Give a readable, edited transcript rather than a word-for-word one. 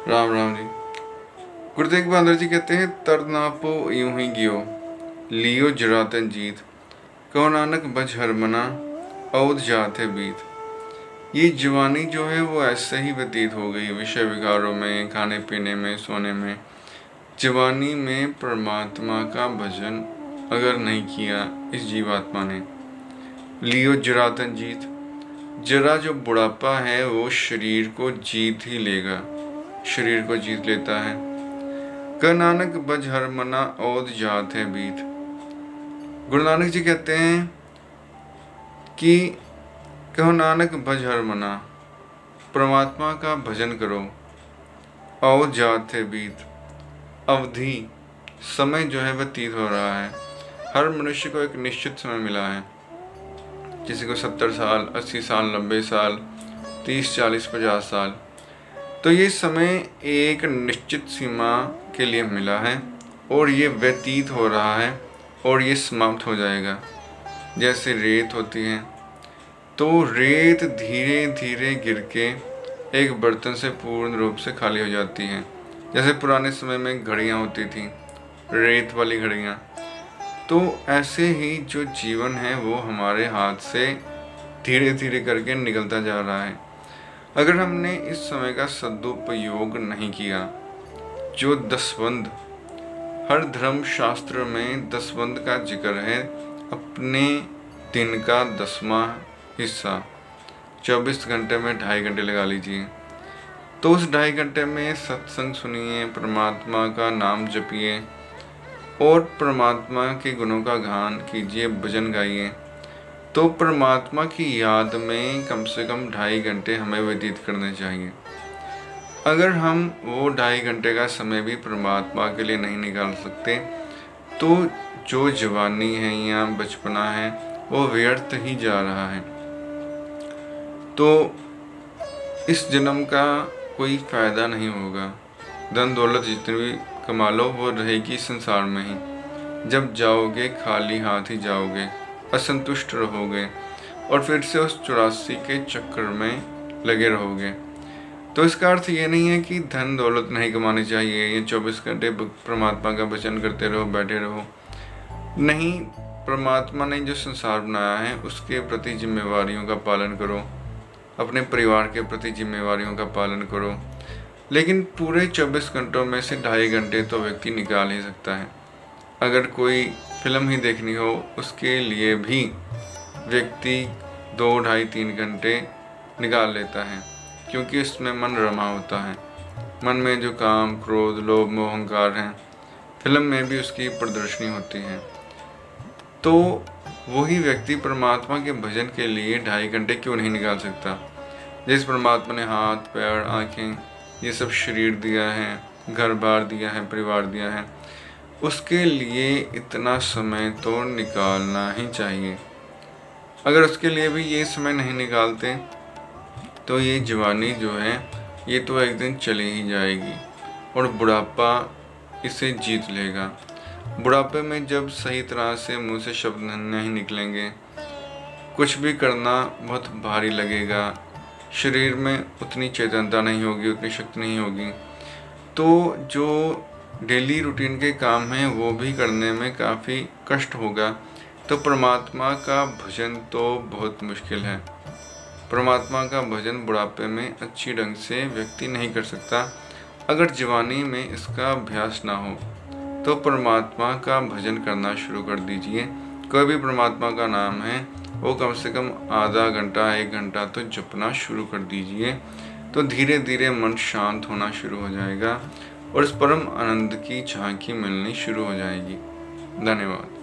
राम राम जी। गुरु तेग बहादुर जी कहते हैं, तर नापो यूं ही गियो, लियो जरातन जीत, कहो नानक बज हर मना, औद जाते बीत। ये जवानी जो है वो ऐसे ही व्यतीत हो गई, विषय विकारों में, खाने पीने में, सोने में। जवानी में परमात्मा का भजन अगर नहीं किया इस जीवात्मा ने, लियो जरातन जीत, जरा जो बुढ़ापा है वो शरीर को जीत ही लेगा, शरीर को जीत लेता है। क नानक बज हर मना, औद जात है बीत। गुरु नानक जी कहते हैं कि कहो नानक भज हर मना, परमात्मा का भजन करो, औद जात है बीत। अवधि समय जो है व्यतीत हो रहा है। हर मनुष्य को एक निश्चित समय मिला है, किसी को 70 साल, 80 साल, 90 साल, 30, 40, 50 साल। तो ये समय एक निश्चित सीमा के लिए मिला है और ये व्यतीत हो रहा है और ये समाप्त हो जाएगा। जैसे रेत होती है तो रेत धीरे धीरे गिर के एक बर्तन से पूर्ण रूप से खाली हो जाती है। जैसे पुराने समय में घड़ियाँ होती थी, रेत वाली घड़ियाँ। तो ऐसे ही जो जीवन है वो हमारे हाथ से धीरे धीरे करके निकलता जा रहा है। अगर हमने इस समय का सदुपयोग नहीं किया, जो दसवंध, हर धर्म शास्त्र में दसवंध का जिक्र है, अपने दिन का 10वां हिस्सा 24 घंटे में 2.5 घंटे लगा लीजिए। तो उस 2.5 घंटे में सत्संग सुनिए, परमात्मा का नाम जपिए और परमात्मा के गुणों का गान कीजिए, भजन गाइए। तो परमात्मा की याद में कम से कम 2.5 घंटे हमें व्यतीत करने चाहिए। अगर हम वो 2.5 घंटे का समय भी परमात्मा के लिए नहीं निकाल सकते तो जो जवानी है या बचपना है वो व्यर्थ ही जा रहा है। तो इस जन्म का कोई फायदा नहीं होगा। धन दौलत जितनी भी कमा लो वो रहेगी संसार में ही। जब जाओगे खाली हाथ ही जाओगे, असंतुष्ट रहोगे और फिर से उस 84 के चक्कर में लगे रहोगे। तो इसका अर्थ ये नहीं है कि धन दौलत नहीं कमानी चाहिए, ये 24 घंटे परमात्मा का भजन करते रहो, बैठे रहो। नहीं, परमात्मा ने जो संसार बनाया है उसके प्रति जिम्मेवारियों का पालन करो, अपने परिवार के प्रति जिम्मेवारियों का पालन करो। लेकिन पूरे 24 घंटों में से 2.5 घंटे तो व्यक्ति निकाल ही सकता है। अगर कोई फिल्म ही देखनी हो उसके लिए भी व्यक्ति 2, 2.5, 3 घंटे निकाल लेता है, क्योंकि इसमें मन रमा होता है। मन में जो काम, क्रोध, लोभ, मोह, अहंकार हैं, फिल्म में भी उसकी प्रदर्शनी होती है। तो वही व्यक्ति परमात्मा के भजन के लिए 2.5 घंटे क्यों नहीं निकाल सकता? जिस परमात्मा ने हाथ, पैर, आँखें, ये सब शरीर दिया है, घर बार दिया है, परिवार दिया है, उसके लिए इतना समय तो निकालना ही चाहिए। अगर उसके लिए भी ये समय नहीं निकालते तो ये जवानी जो है ये तो एक दिन चली ही जाएगी और बुढ़ापा इसे जीत लेगा। बुढ़ापे में जब सही तरह से मुंह से शब्द नहीं निकलेंगे, कुछ भी करना बहुत भारी लगेगा, शरीर में उतनी चेतनता नहीं होगी, उतनी शक्ति नहीं होगी, तो जो डेली रूटीन के काम हैं वो भी करने में काफ़ी कष्ट होगा। तो परमात्मा का भजन तो बहुत मुश्किल है। परमात्मा का भजन बुढ़ापे में अच्छी ढंग से व्यक्ति नहीं कर सकता अगर जवानी में इसका अभ्यास ना हो। तो परमात्मा का भजन करना शुरू कर दीजिए। कोई भी परमात्मा का नाम है वो कम से कम आधा घंटा, 1 घंटा तो जपना शुरू कर दीजिए। तो धीरे धीरे मन शांत होना शुरू हो जाएगा और इस परम आनंद की झांकी मिलनी शुरू हो जाएगी। धन्यवाद।